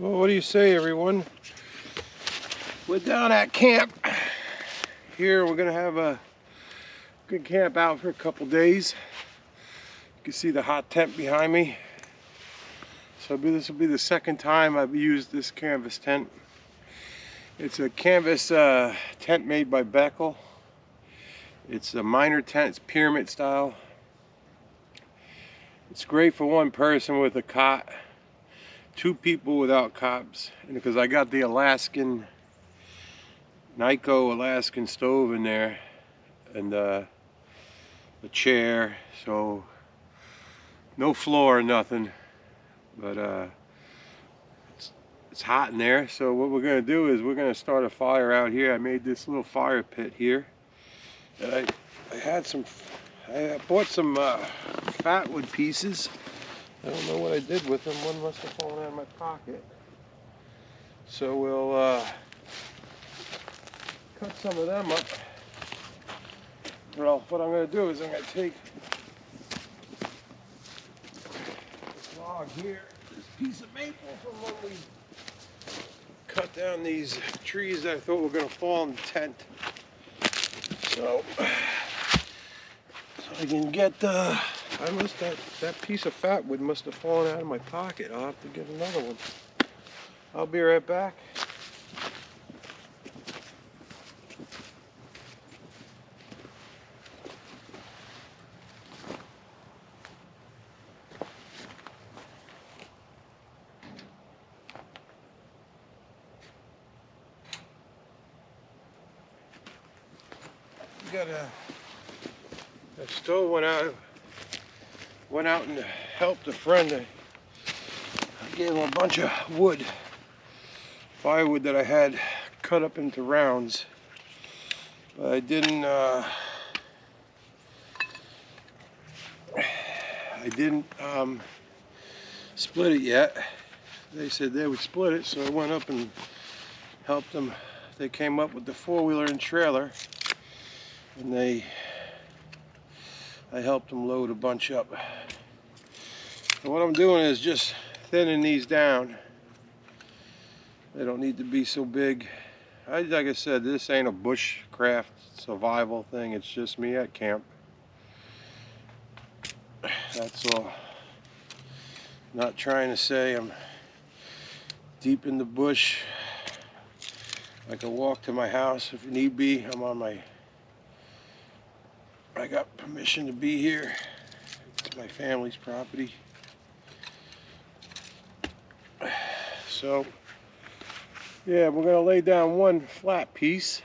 Well, what do you say, everyone? We're down at camp. Here we're gonna have a good camp out for a couple days. You can see the hot tent behind me. So this will be the second time I've used this canvas tent. It's a canvas tent made by Beckel. It's a minor tent, it's pyramid style. It's great for one person with a cot, two people without cots, and because I got the Nyco Alaskan stove in there and a chair, so no floor or nothing, but it's hot in there. So what we're going to do is we're going to start a fire out here. I made this little fire pit here, and I bought some fatwood pieces. I don't know what I did with them. One must have fallen out of my pocket. So we'll cut some of them up. Well, what I'm going to do is I'm going to take this log here, this piece of maple from when we cut down these trees that I thought were going to fall in the tent. So I can get that piece of fatwood must have fallen out of my pocket. I'll have to get another one. I'll be right back. Got a stove went out and helped a friend. I gave him a bunch of firewood that I had cut up into rounds, but I didn't split it yet. They said they would split it, so I went up and helped them. They came up with the four-wheeler and trailer, and I helped them load a bunch up. And what I'm doing is just thinning these down. They don't need to be so big. Like I said, this ain't a bushcraft survival thing. It's just me at camp. That's all. Not trying to say I'm deep in the bush. I can walk to my house if need be. I got permission to be here. It's my family's property. So, yeah, we're gonna lay down one flat piece,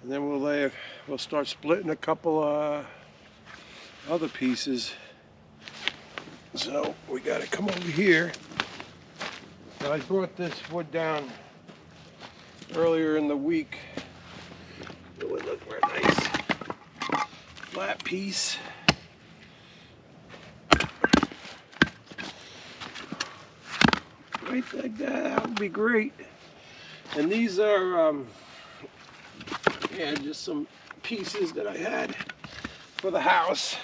and then we'll start splitting a couple other pieces. So we gotta come over here. Now, I brought this wood down earlier in the week. It would look very nice. Flat piece. Right like that, that would be great. And these are, just some pieces that I had for the house.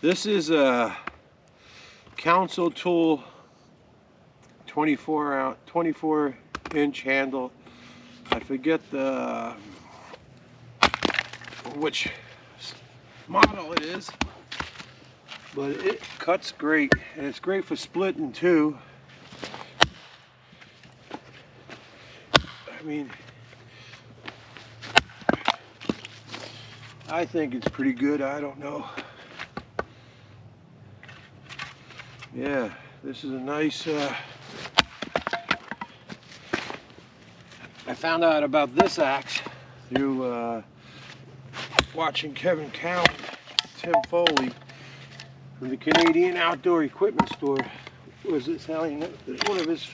This is a Council Tool 24-inch handle. I forget which model it is, but it cuts great, and it's great for splitting too. I mean, I think it's pretty good. I don't know. Yeah, this is a nice I found out about this axe through watching Kevin Cowan, Tim Foley from the Canadian Outdoor Equipment Store. Was it selling one of his?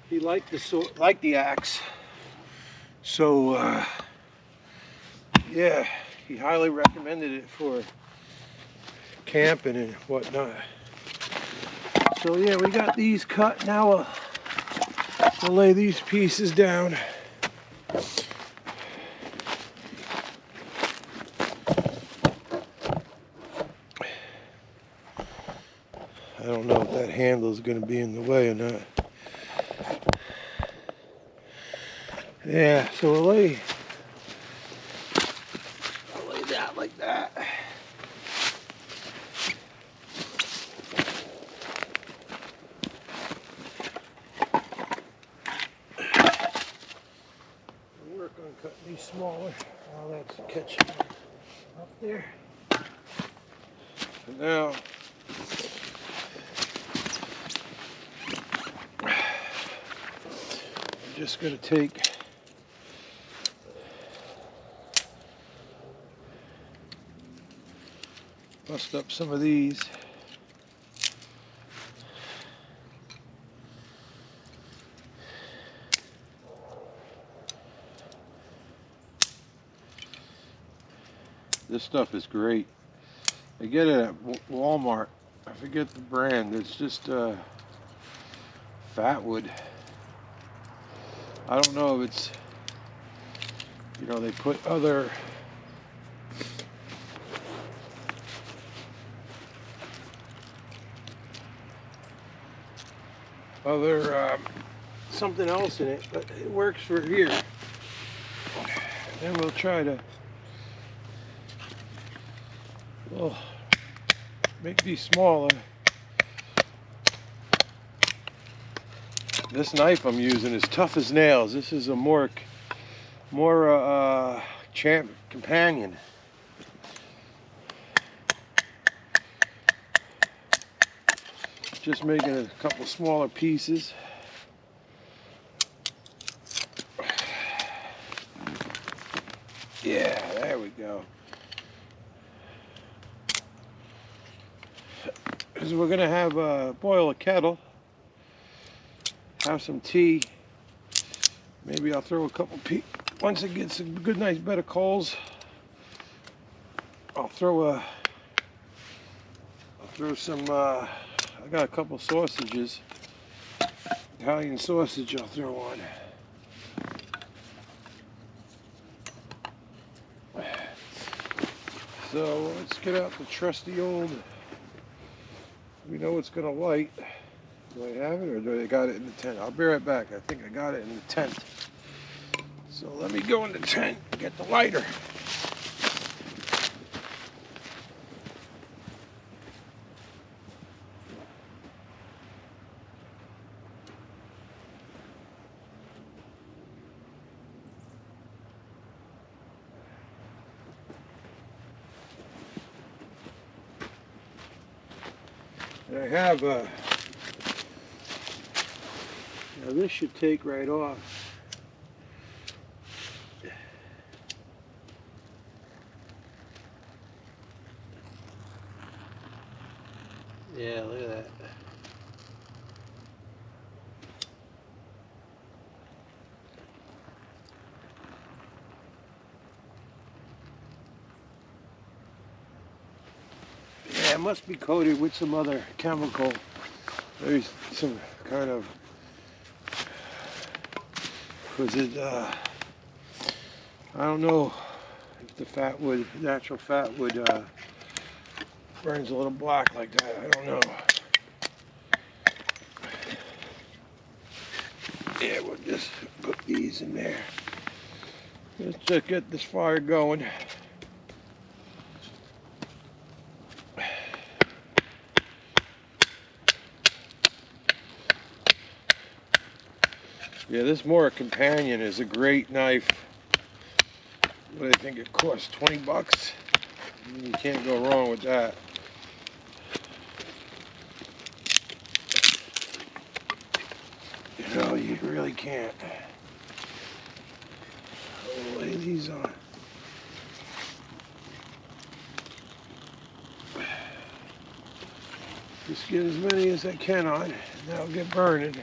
He liked the axe, so yeah, he highly recommended it for camping and whatnot. So yeah, we got these cut. Now we'll lay these pieces down. handle is going to be in the way or not. Yeah, so I'll lay that like that. Work on cutting these smaller. Now that's catching up there. And now I'm just going to take bust up some of these. This stuff is great. I get it at Walmart. I forget the brand. It's just Fatwood. I don't know if it's, you know, they put other something else in it, but it works for here. Then we'll try to make these smaller. This knife I'm using is tough as nails. This is a more Champ Companion. Just making a couple smaller pieces. Yeah, there we go. Because we're going to have boil a kettle, have some tea. Maybe I'll throw a couple once it gets a good nice bed of coals, I'll throw some I got a couple sausages, Italian sausage I'll throw on. So let's get out the trusty old, we know it's gonna light. Do I have it or do I got it in the tent? I'll be right back. I think I got it in the tent. So let me go in the tent and get the lighter. And I have now this should take right off. Yeah, look at that. Yeah, it must be coated with some other chemical. Maybe some kind of, was it, I don't know if the natural fat would burns a little black like that. I don't know. Yeah, we'll just put these in there. Let's just get this fire going. Yeah, this Mora Companion is a great knife. What do I think it costs? 20 bucks? You can't go wrong with that. You know, you really can't. I'll lay these on. Just get as many as I can on, and that'll get burning.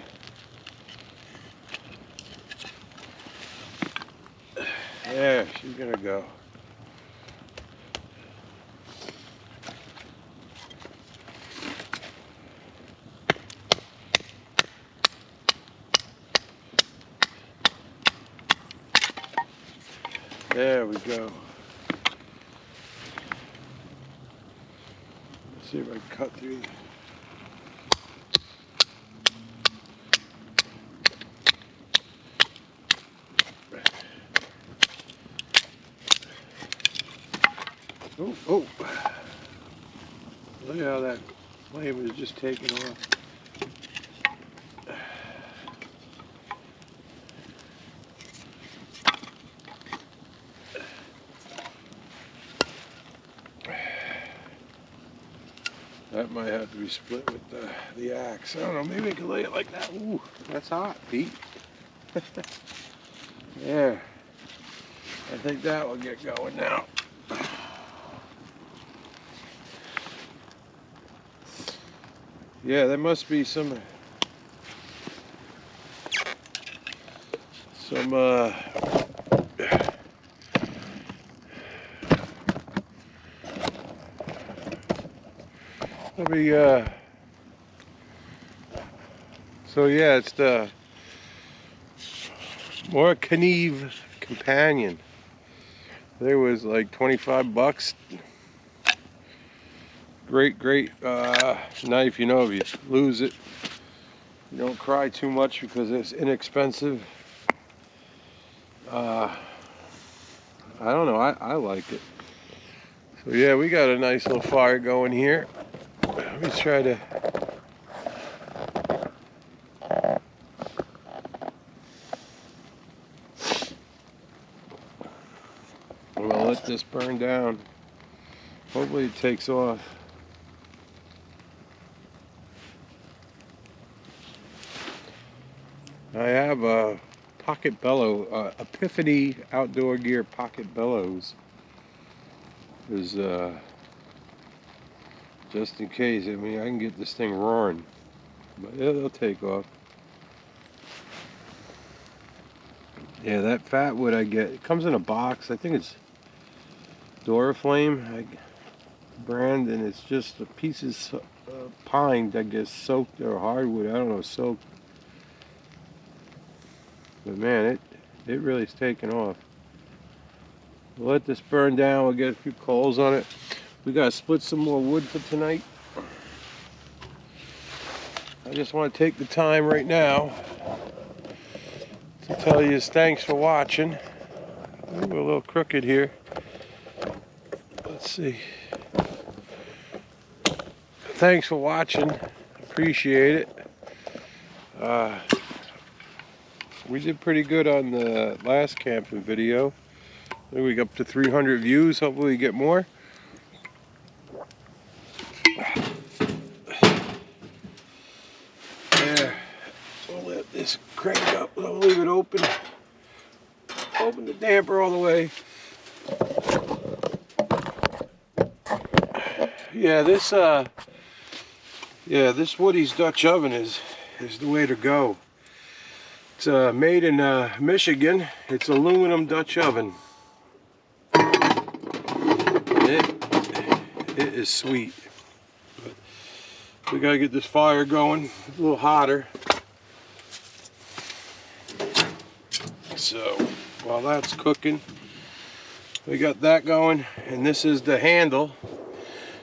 Yeah, she's gonna go. There we go. Let's see if I can cut through. Oh, oh. Look at how that flame is just taking off. That might have to be split with the axe. I don't know, maybe I can lay it like that. Ooh, that's hot, Pete. There. I think that will get going now. Yeah, there must be some maybe so yeah, it's the More Knieve Companion. There was like 25 bucks. Great knife. You know, if you lose it, you don't cry too much because it's inexpensive. I don't know, I like it. So yeah, we got a nice little fire going here. Let me try to... I'm gonna let this burn down. Hopefully it takes off. I have a pocket bellow, Epiphany Outdoor Gear pocket bellows. Is just in case. I mean, I can get this thing roaring, but it'll take off. Yeah, that fat wood I get, it comes in a box. I think it's Duraflame brand, and it's just the pieces of pine that gets soaked, or hardwood, I don't know, soaked. But man, it really is taking off. We'll let this burn down. We'll get a few coals on it. We gotta split some more wood for tonight. I just want to take the time right now to tell you thanks for watching. Ooh, we're a little crooked here. Let's see. Thanks for watching. Appreciate it. We did pretty good on the last camping video. We got up to 300 views. Hopefully we get more. There. We'll let this crank up. I'll leave it open. Open the damper all the way. Yeah, this Woody's Dutch oven is the way to go. It's made in Michigan. It's aluminum Dutch oven. It is sweet. But we gotta get this fire going a little hotter. So while that's cooking, we got that going, and this is the handle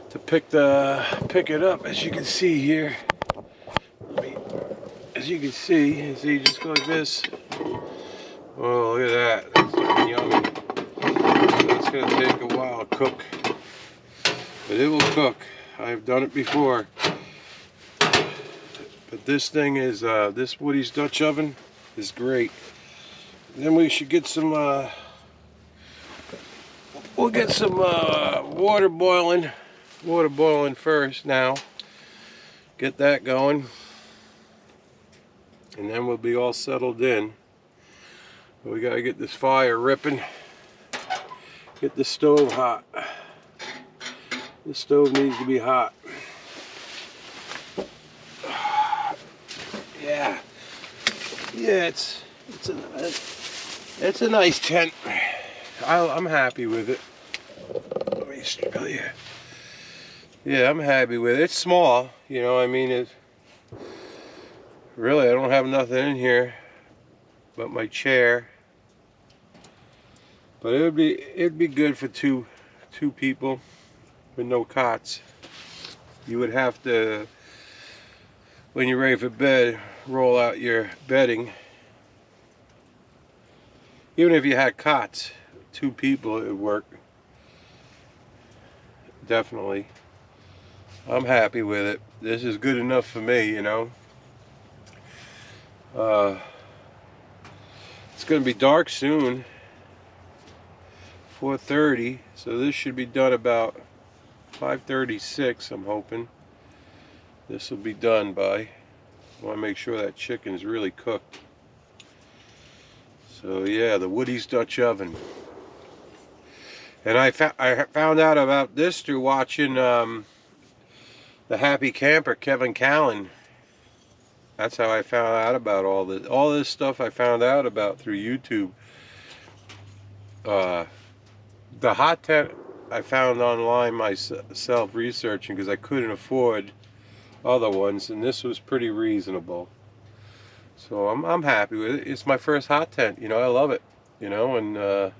to pick it up. As you can see here, as you can see, just go like this. Oh, look at that! That's looking yummy. That's gonna take a while to cook, but it will cook. I've done it before. But this thing is this Woody's Dutch oven is great. And then we should get some. We'll get some water boiling. Water boiling first now. Get that going. And then we'll be all settled in. We gotta get this fire ripping. Get the stove hot. The stove needs to be hot. Yeah. Yeah, it's a nice tent. I'm happy with it. Let me show you. Yeah, I'm happy with it. It's small, you know. I mean, it really, I don't have nothing in here but my chair. But it'd be good for two people with no cots. You would have to, when you're ready for bed, roll out your bedding. Even if you had cots, 2 people, it would work. definitely. I'm happy with it. This is good enough for me, you know. It's going to be dark soon, 4:30, so this should be done about 5:36, I'm hoping. This will be done by. I want to make sure that chicken's really cooked. So yeah, the Woody's Dutch Oven. And I found out about this through watching the Happy Camper, Kevin Callan. That's how I found out about all this. All this stuff I found out about through YouTube. The hot tent I found online myself researching because I couldn't afford other ones, and this was pretty reasonable. So I'm happy with it. It's my first hot tent, you know. I love it, you know, and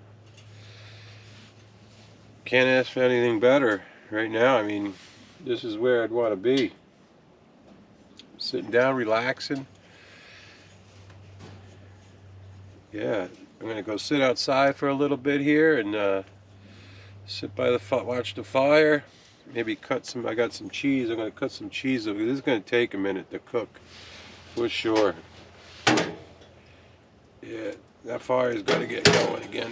can't ask for anything better right now. I mean, this is where I'd want to be. Sitting down, relaxing. Yeah, I'm gonna go sit outside for a little bit here and sit by the watch the fire. Maybe cut some. I got some cheese. I'm gonna cut some cheese over. This is gonna take a minute to cook, for sure. Yeah, that fire's got to get going again.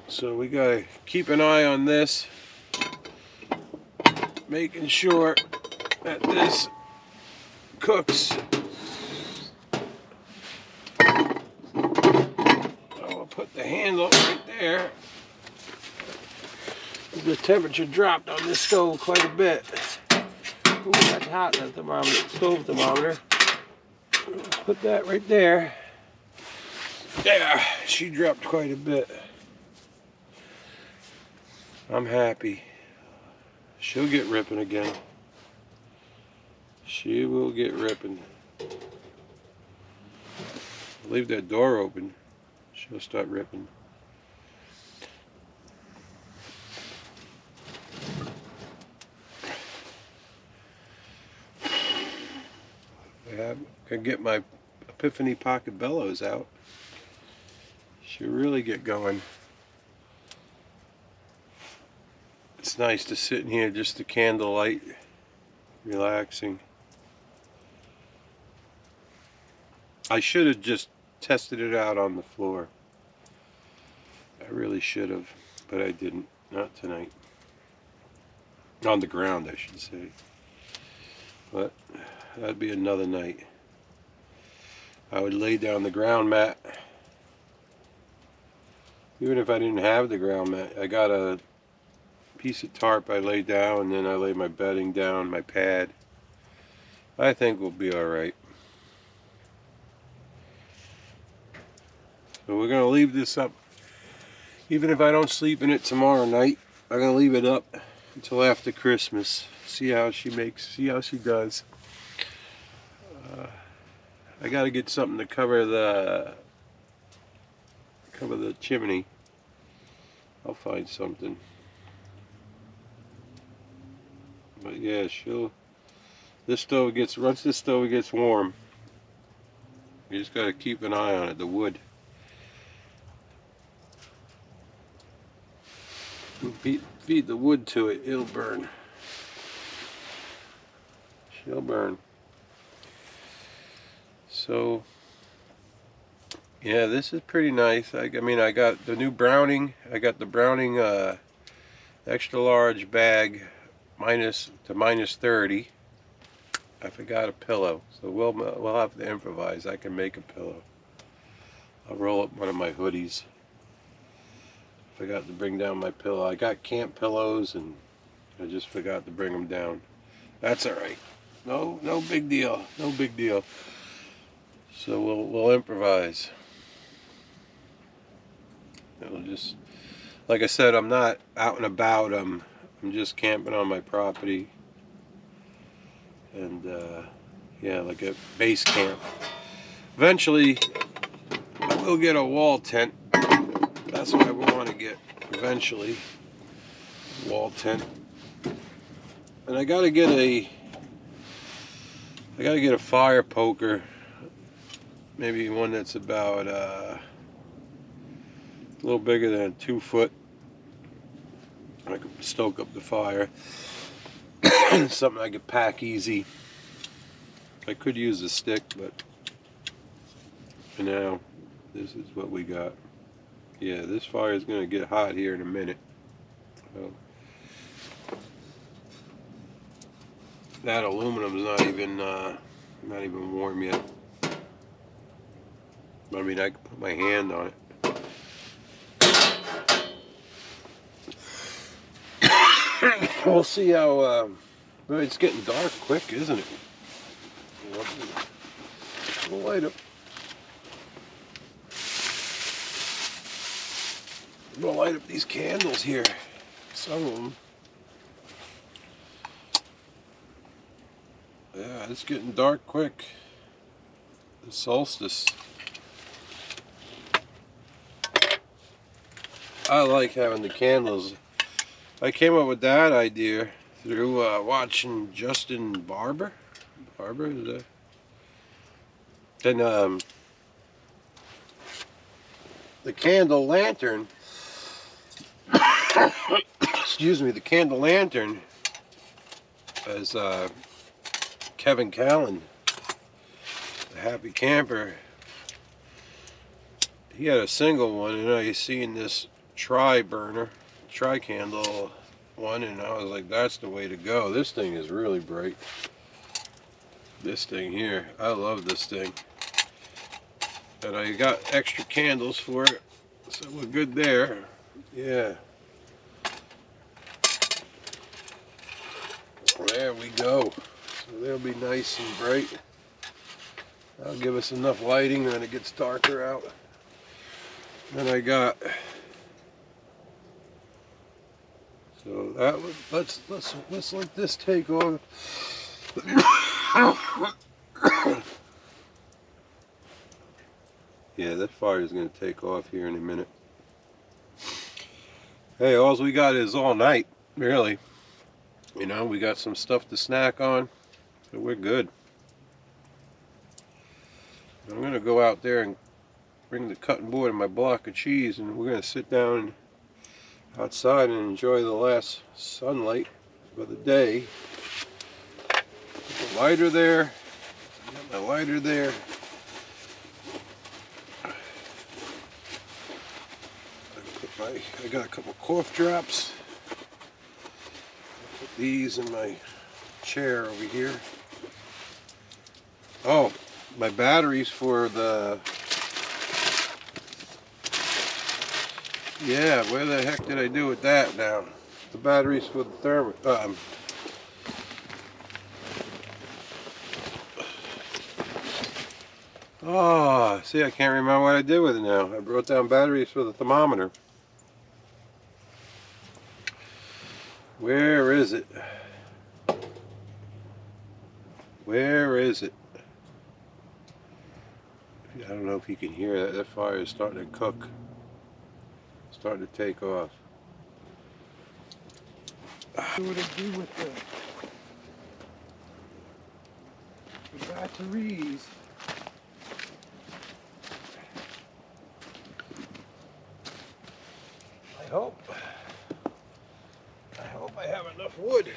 So we gotta keep an eye on this, making sure that this cooks. I'll put the handle right there. The temperature dropped on this stove quite a bit. Ooh, that's hot, that thermometer, stove thermometer. Put that right there. Yeah, she dropped quite a bit. I'm happy. She'll get ripping again. She will get ripping. Leave that door open. She'll start ripping. I can get my Epiphany Pocket Bellows out. She'll really get going. It's nice to sit in here, just the candlelight, relaxing. I should have just tested it out on the floor. I really should have, but I didn't. Not tonight. On the ground, I should say. But that'd be another night. I would lay down the ground mat. Even if I didn't have the ground mat, I got a piece of tarp I lay down, and then I lay my bedding down, my pad. I think we'll be alright. So we're going to leave this up. Even if I don't sleep in it tomorrow night, I'm going to leave it up until after Christmas. See how she does. I got to get something to cover the chimney. I'll find something. But yeah, once this stove gets warm, you just got to keep an eye on it, the wood. Feed the wood to it, it'll burn. She'll burn. So, yeah, this is pretty nice. I mean, I got the new Browning. I got the Browning extra large bag minus 30. I forgot a pillow, so we'll have to improvise. I can make a pillow. I'll roll up one of my hoodies. Forgot to bring down my pillow. I got camp pillows and I just forgot to bring them down. That's all right. No big deal. No big deal. So we'll improvise. It'll just, like I said, I'm not out and about. I'm just camping on my property. And yeah, like a base camp. Eventually, I will get a wall tent. That's what I want to get eventually. Wall tent. And I gotta get a fire poker. Maybe one that's about a little bigger than a 2 foot. I could stoke up the fire. Something I could pack easy. I could use a stick, but for now, this is what we got. Yeah, this fire is going to get hot here in a minute. So, that aluminum's not even warm yet. I mean, I can put my hand on it. We'll see how. Well, it's getting dark quick, isn't it? We'll light up. We'll light up these candles here. Some of them. Yeah, it's getting dark quick. The solstice. I like having the candles. I came up with that idea through watching Justin Barber. Barber is that? And the candle lantern. Excuse me, the candle lantern is Kevin Callan, the Happy Camper. He had a single one, and I seen this tri-candle one, and I was like, that's the way to go. This thing is really bright. This thing here, I love this thing. And I got extra candles for it, so we're good there. Yeah. There we go. So they'll be nice and bright. That'll give us enough lighting when it gets darker out. Then I got, so that was, let's let this take on. Yeah, that fire is going to take off here in a minute. Hey, all we got is all night, really. You know, we got some stuff to snack on, so we're good. I'm going to go out there and bring the cutting board and my block of cheese, and we're going to sit down outside and enjoy the last sunlight of the day. Put the lighter there. Got my lighter there. I got a couple cough drops. I'll put these in my chair over here. Oh, my batteries for the... Yeah, where the heck did I do with that now? The batteries for the thermos. Oh, see, I can't remember what I did with it now. I brought down batteries for the thermometer. Where is it? Where is it? I don't know if you can hear that. That fire is starting to cook. Starting to take off. What would it do with the batteries? I hope I have enough wood.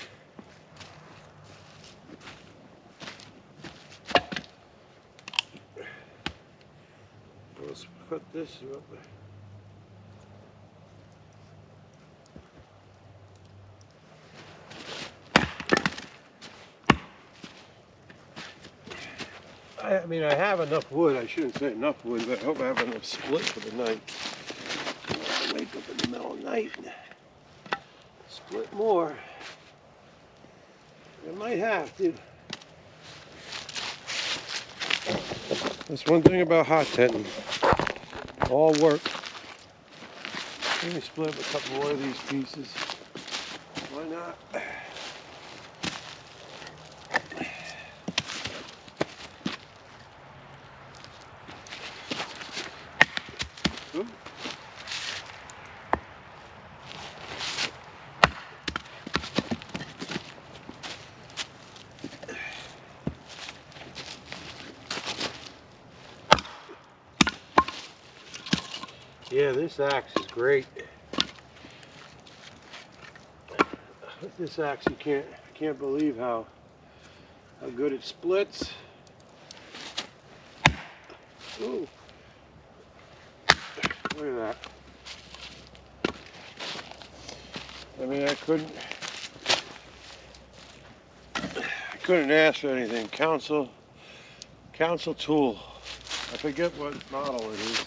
Let's put this up. I mean, I have enough wood. I shouldn't say enough wood, but I hope I have enough split for the night. I'll wake up in the middle of the night and split more. I might have to. That's one thing about hot tenting. All work. Let me split up a couple more of these pieces. Why not? Ooh. Yeah, this axe is great. With this axe, I can't believe how good it splits. Ooh, look at that. I mean, I couldn't ask for anything. Council tool. I forget what model it is.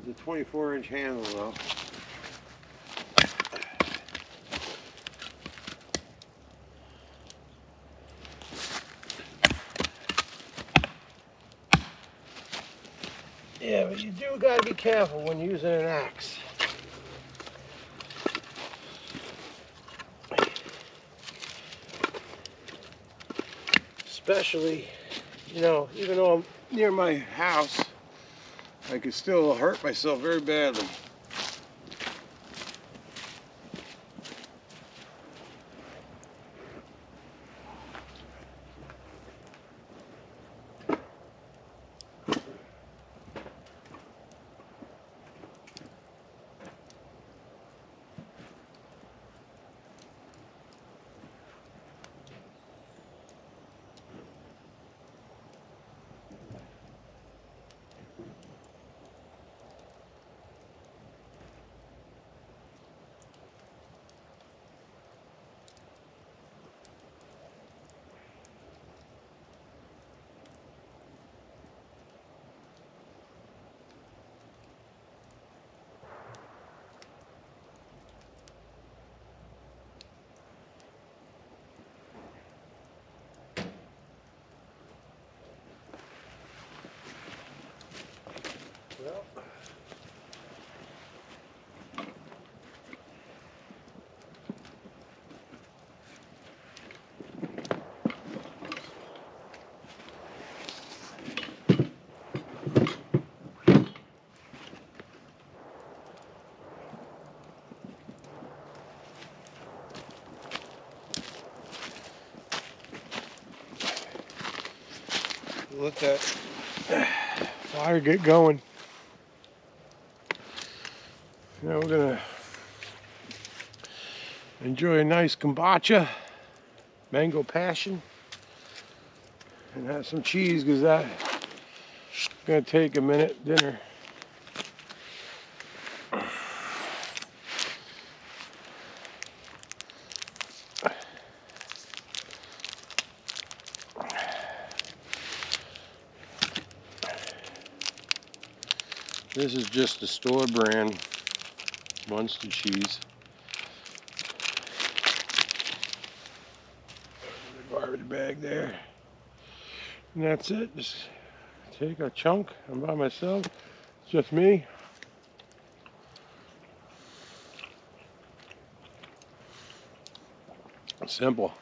It's a 24-inch handle though. Yeah, but you do got to be careful when using an axe. Especially, you know, even though I'm near my house, I could still hurt myself very badly. Well, let that fire get going. Now we're gonna enjoy a nice kombucha, mango passion, and have some cheese because that's gonna take a minute. Dinner. This is just the store brand Munster cheese. The garbage bag there. And that's it. Just take a chunk. I'm by myself. It's just me. Simple.